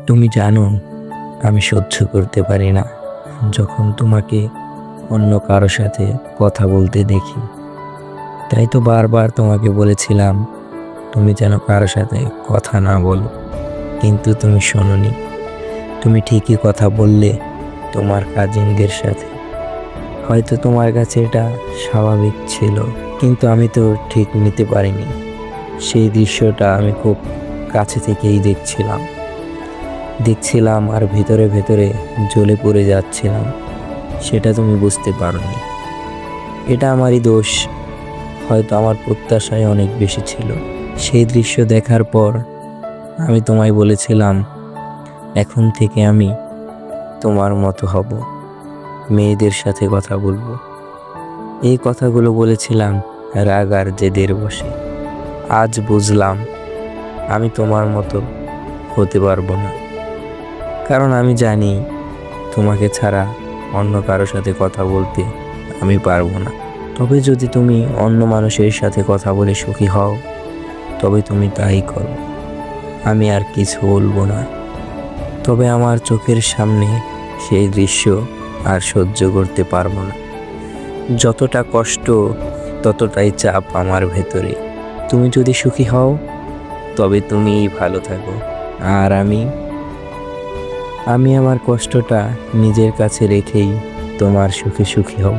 তুমি জানো, আমি সহ্য করতে পারি না যখন তোমাকে অন্য কারো সাথে কথা বলতে দেখি। তাই তো বারবার তোমাকে বলেছিলাম তুমি যেন কারো সাথে কথা না বলো, কিন্তু তুমি শোনোনি। তুমি ঠিকই কথা বললে তোমার কাজিনদের সাথে। হয়তো তোমার কাছে এটা স্বাভাবিক ছিল, কিন্তু আমি তো ঠিক নিতে পারিনি। সেই দৃশ্যটা আমি খুব কাছে থেকেই দেখছিলাম আর ভেতরে ভেতরে জ্বলে পড়ে যাচ্ছিলাম। সেটা তুমি বুঝতে পারোনি। এটা আমারই দোষ। হয়তো আমার প্রত্যাশায় অনেক বেশি ছিল। সেই দৃশ্য দেখার পর আমি তোমায় বলেছিলাম, এখন থেকে আমি তোমার মতো হব, মেয়েদের সাথে কথা বলবো। এই কথাগুলো বলেছিলাম রাগ আর জেদের বসে। আজ বুঝলাম আমি তোমার মতো হতে পারবো না, কারণ আমি জানি তোমাকে ছাড়া অন্য কারো সাথে কথা বলতে আমি পারবো না। তবে যদি তুমি অন্য মানুষের সাথে কথা বলে সুখী হও, তবে তুমি তাই করো। আমি আর কিছু বলবো না। তবে আমার চোখের সামনে সেই দৃশ্য আর সহ্য করতে পারবো না। যতটা কষ্ট ততটাই চাপ আমার ভেতরে। তুমি যদি সুখী হও, তবে তুমিই ভালো থাকো, আর আমি আমার কষ্টটা নিজের কাছে রেখেই তোমার সুখী হব।